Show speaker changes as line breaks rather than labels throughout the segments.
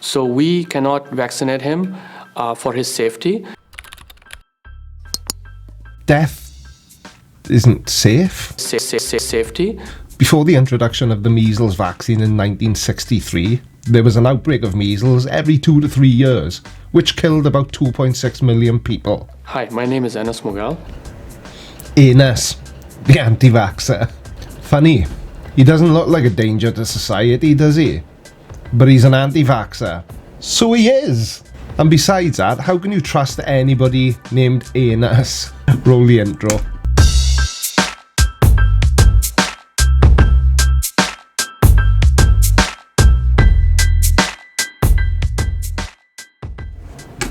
So we cannot vaccinate him for his safety.
Death isn't safe.
Safety.
Before the introduction of the measles vaccine in 1963, there was an outbreak of measles every 2 to 3 years, which killed about 2.6 million people.
Hi, my name is Anas Mughal.
Anas, the anti-vaxxer. Funny, he doesn't look like a danger to society, does he? But he's an anti-vaxxer. So he is! And besides that, how can you trust anybody named Anas? Roll the intro.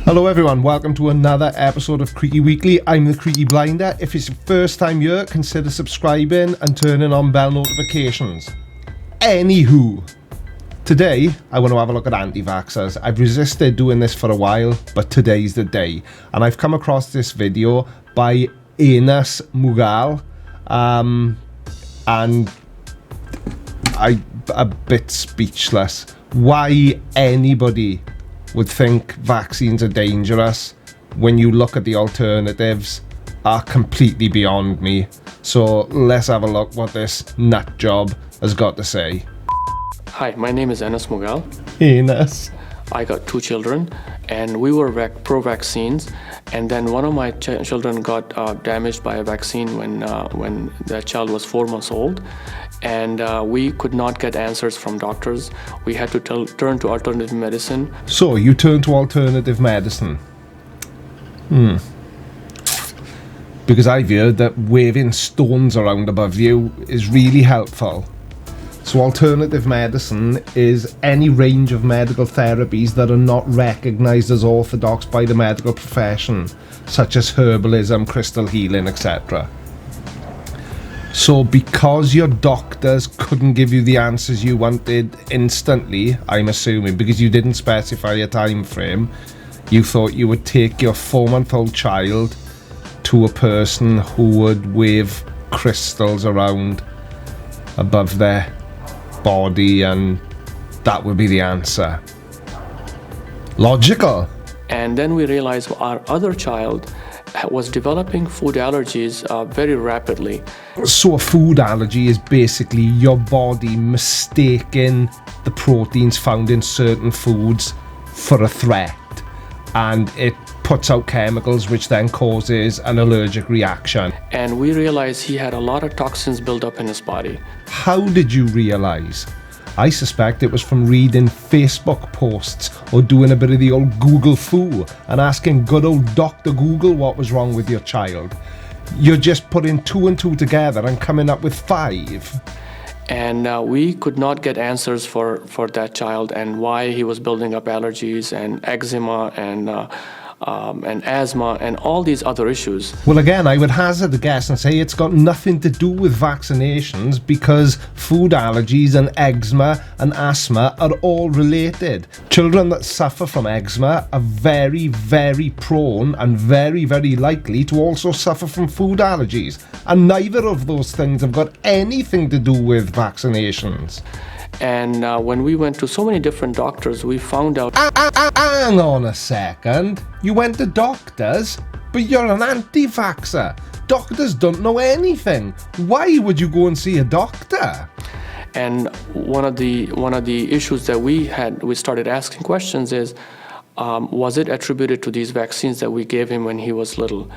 Hello everyone, welcome to another episode of Creaky Weekly. I'm the Creaky Blinder. If it's your first time here, consider subscribing and turning on bell notifications. Anywho, today I want to have a look at anti-vaxxers. I've resisted doing this for a while, but today's the day. And I've come across this video by Anas Mughal, and I'm a bit speechless. Why anybody would think vaccines are dangerous when you look at the alternatives are completely beyond me. So let's have a look what this nut job has got to say.
Hi, my name is Anas Mughal.
Anas.
I got 2 children, and we were pro-vaccines. And then one of my children got damaged by a vaccine when the child was 4 months old. And we could not get answers from doctors. We had to turn to alternative medicine.
So you turn to alternative medicine. Because I've heard that waving stones around above you is really helpful. So alternative medicine is any range of medical therapies that are not recognised as orthodox by the medical profession, such as herbalism, crystal healing, etc. So because your doctors couldn't give you the answers you wanted instantly, I'm assuming, because you didn't specify a time frame, you thought you would take your 4-month-old child to a person who would wave crystals around above their body and that would be the answer. Logical.
And then we realized our other child was developing food allergies very rapidly.
So a food allergy is basically your body mistaking the proteins found in certain foods for a threat, and it puts out chemicals which then causes an allergic reaction.
And we realized he had a lot of toxins built up in his body.
How did you realize? I suspect it was from reading Facebook posts or doing a bit of the old Google foo and asking good old Dr. Google what was wrong with your child. You're just putting 2 and 2 together and coming up with 5.
And we could not get answers for that child and why he was building up allergies and eczema and asthma and all these other issues.
Well, again, I would hazard a guess and say it's got nothing to do with vaccinations because food allergies and eczema and asthma are all related. Children that suffer from eczema are very, very prone and very, very likely to also suffer from food allergies. And neither of those things have got anything to do with vaccinations.
And when we went to so many different doctors, we found out...
Hang on a second. You went to doctors, but you're an anti-vaxxer. Doctors don't know anything. Why would you go and see a doctor?
And one of the issues that we started asking questions is, was it attributed to these vaccines that we gave him when he was little?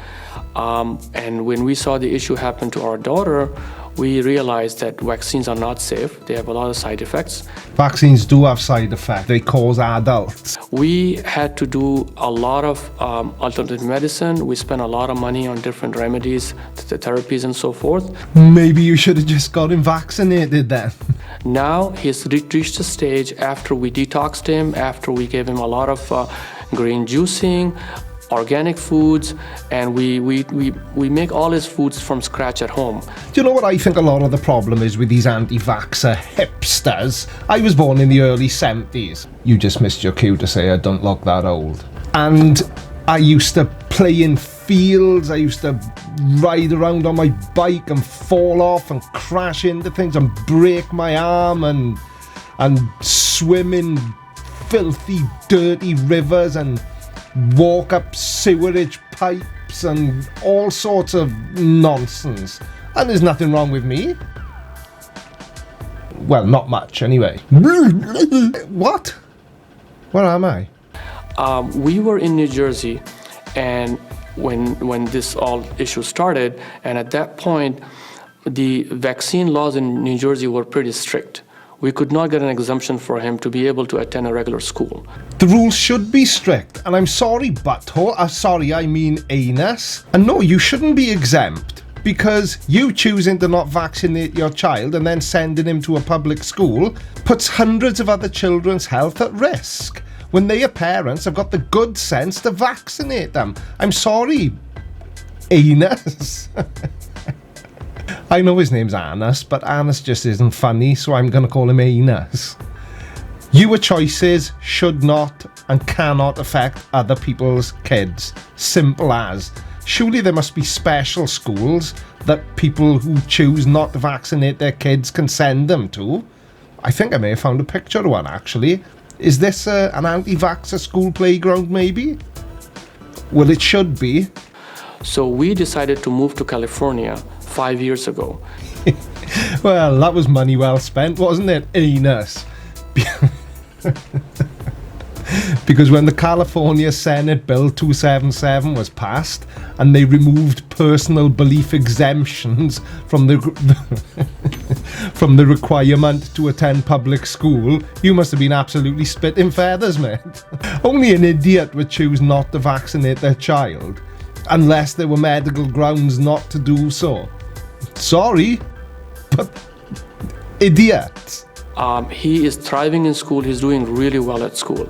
And when we saw the issue happen to our daughter, we realized that vaccines are not safe. They have a lot of side effects.
Vaccines do have side effects. They cause adults.
We had to do a lot of alternative medicine. We spent a lot of money on different remedies, the therapies and so forth.
Maybe you should have just got him vaccinated then.
Now he's reached a stage after we detoxed him, after we gave him a lot of green juicing, organic foods, and we make all his foods from scratch at home.
Do you know what I think a lot of the problem is with these anti-vaxxer hipsters? I was born in the early 70s. You just missed your cue to say I don't look that old. And I used to play in fields, I used to ride around on my bike and fall off and crash into things and break my arm and swim in filthy, dirty rivers and walk up sewerage pipes and all sorts of nonsense. And there's nothing wrong with me. Well, not much anyway. What? Where am I?
We were in New Jersey, and when this all issue started, and at that point, the vaccine laws in New Jersey were pretty strict. We could not get an exemption for him to be able to attend a regular school.
The rules should be strict, and I'm sorry, butthole. Sorry, I mean anus. And no, you shouldn't be exempt, because you choosing to not vaccinate your child and then sending him to a public school puts hundreds of other children's health at risk, when their parents have got the good sense to vaccinate them. I'm sorry, anus. I know his name's Anus, but Anus just isn't funny, so I'm going to call him Anus. Your choices should not and cannot affect other people's kids. Simple as. Surely there must be special schools that people who choose not to vaccinate their kids can send them to. I think I may have found a picture of one, actually. Is this an anti-vaxxer school playground, maybe? Well, it should be.
So we decided to move to California 5 years ago.
Well, that was money well spent, wasn't it, Anus? Because when the California Senate Bill 277 was passed and they removed personal belief exemptions from the from the requirement to attend public school, you must have been absolutely spitting feathers, mate. Only an idiot would choose not to vaccinate their child unless there were medical grounds not to do so. Sorry, but idiots.
He is thriving in school. He's doing really well at school.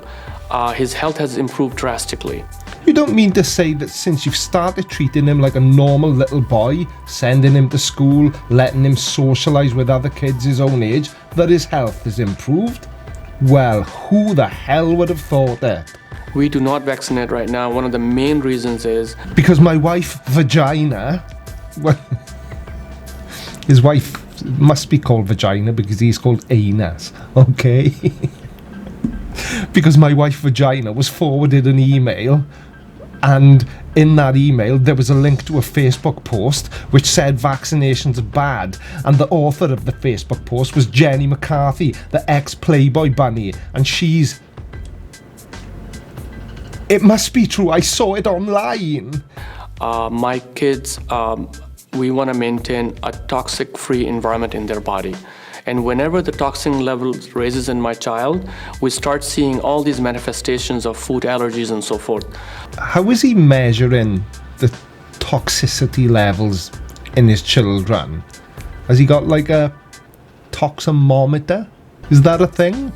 His health has improved drastically.
You don't mean to say that since you've started treating him like a normal little boy, sending him to school, letting him socialise with other kids his own age, that his health has improved? Well, who the hell would have thought that?
We do not vaccinate right now. One of the main reasons is
because my wife, Vagina, well, his wife must be called Vagina because he's called Anus, okay? Because my wife, Vagina, was forwarded an email, and in that email there was a link to a Facebook post which said vaccinations are bad, and the author of the Facebook post was Jenny McCarthy, the ex-Playboy bunny, and she's... It must be true, I saw it online.
My kids, we want to maintain a toxic-free environment in their body. And whenever the toxin level raises in my child, we start seeing all these manifestations of food allergies and so forth.
How is he measuring the toxicity levels in his children? Has he got like a toximometer? Is that a thing?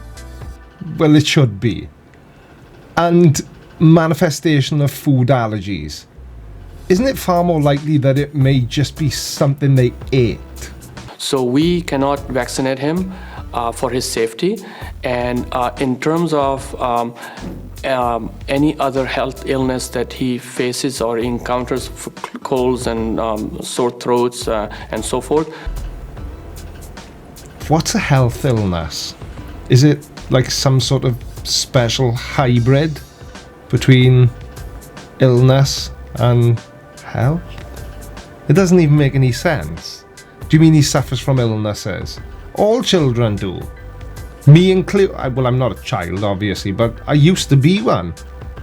Well, it should be. And manifestation of food allergies. Isn't it far more likely that it may just be something they ate?
So we cannot vaccinate him for his safety. And in terms of any other health illness that he faces or encounters, colds and sore throats and so forth.
What's a health illness? Is it like some sort of special hybrid between illness and health? It doesn't even make any sense. Do you mean he suffers from illnesses? All children do. Me included. Well, I'm not a child, obviously, but I used to be one,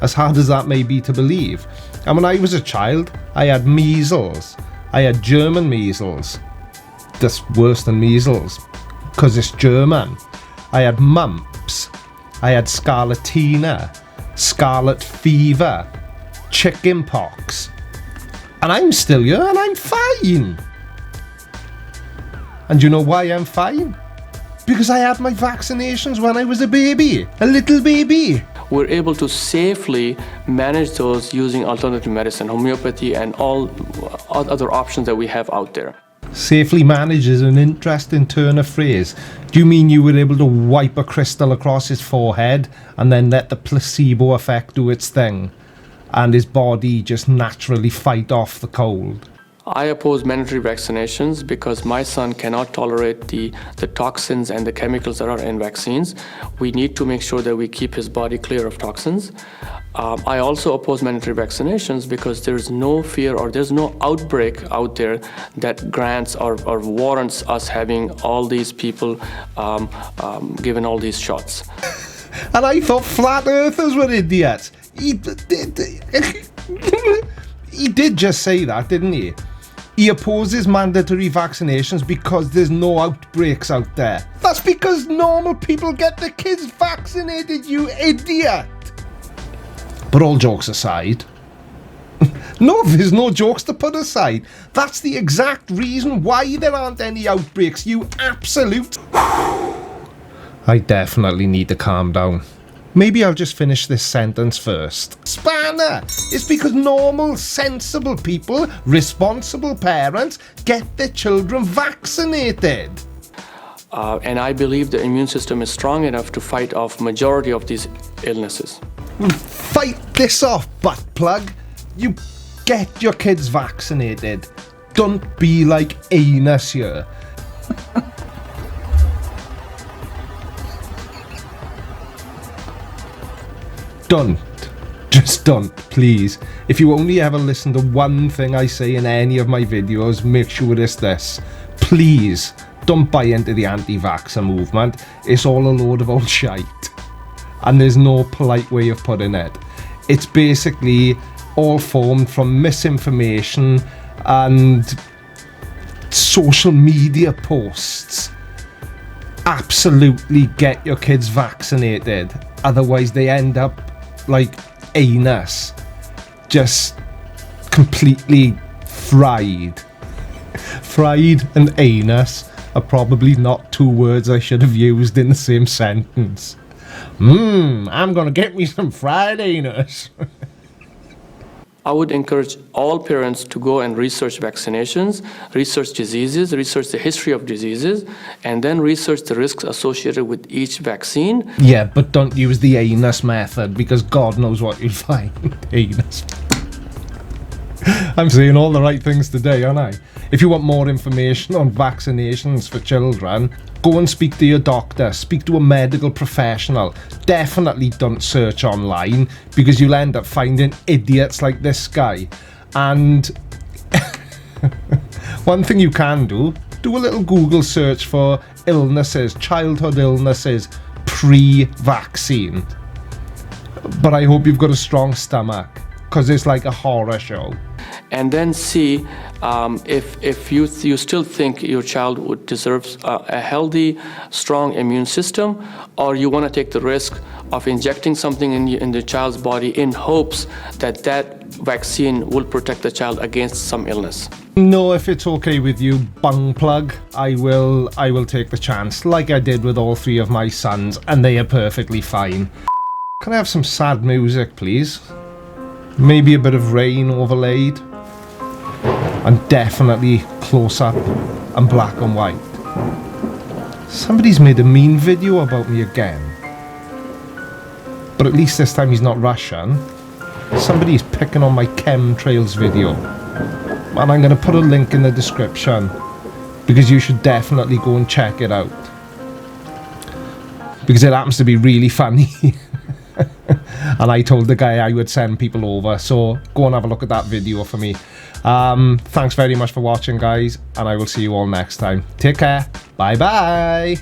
as hard as that may be to believe. And when I was a child, I had measles. I had German measles. That's worse than measles, because it's German. I had mumps. I had scarlatina, scarlet fever, chicken pox. And I'm still here and I'm fine. And you know why I'm fine? Because I had my vaccinations when I was a baby, a little baby.
We're able to safely manage those using alternative medicine, homeopathy, and all other options that we have out there.
Safely managed is an interesting turn of phrase. Do you mean you were able to wipe a crystal across his forehead and then let the placebo effect do its thing, and his body just naturally fight off the cold?
I oppose mandatory vaccinations because my son cannot tolerate the toxins and the chemicals that are in vaccines. We need to make sure that we keep his body clear of toxins. I also oppose mandatory vaccinations because there's no fear or there's no outbreak out there that grants or warrants us having all these people given all these shots.
And I thought flat earthers were idiots. He did just say that, didn't he? He opposes mandatory vaccinations because there's no outbreaks out there. That's because normal people get their kids vaccinated, you idiot! But all jokes aside, no, there's no jokes to put aside. That's the exact reason why there aren't any outbreaks, you absolute... I definitely need to calm down. Maybe I'll just finish this sentence first. Spanner! It's because normal, sensible people, responsible parents, get their children vaccinated.
And I believe the immune system is strong enough to fight off majority of these illnesses.
Fight this off, butt plug. You get your kids vaccinated. Don't be like Anus here. Don't. Just don't, please. If you only ever listen to one thing I say in any of my videos, make sure it's this. Please, don't buy into the anti-vaxxer movement. It's all a load of old shite. And there's no polite way of putting it. It's basically all formed from misinformation and social media posts. Absolutely get your kids vaccinated. Otherwise they end up like Anus, just completely fried. Fried and anus are probably not two words I should have used in the same sentence. I'm gonna get me some fried anus.
I would encourage all parents to go and research vaccinations, research diseases, research the history of diseases, and then research the risks associated with each vaccine.
Yeah, but don't use the anus method because God knows what you'll find. Anus. I'm saying all the right things today, aren't I? If you want more information on vaccinations for children, go and speak to your doctor, speak to a medical professional. Definitely don't search online because you'll end up finding idiots like this guy. And one thing you can do a little Google search for illnesses, childhood illnesses, pre-vaccine. But I hope you've got a strong stomach because it's like a horror show.
And then see if you still think your child deserves a healthy, strong immune system, or you want to take the risk of injecting something in the child's body in hopes that vaccine will protect the child against some illness.
No, if it's okay with you, bung plug, I will take the chance, like I did with all three of my sons, and they are perfectly fine. Can I have some sad music, please? Maybe a bit of rain overlaid. And definitely close up and black and white. Somebody's made a mean video about me again. But at least this time he's not Russian. Somebody's picking on my chemtrails video. And I'm going to put a link in the description because you should definitely go and check it out. Because it happens to be really funny. And I told the guy I would send people over, so go and have a look at that video for me. Thanks very much for watching, guys, and I will see you all next time. Take care. Bye bye.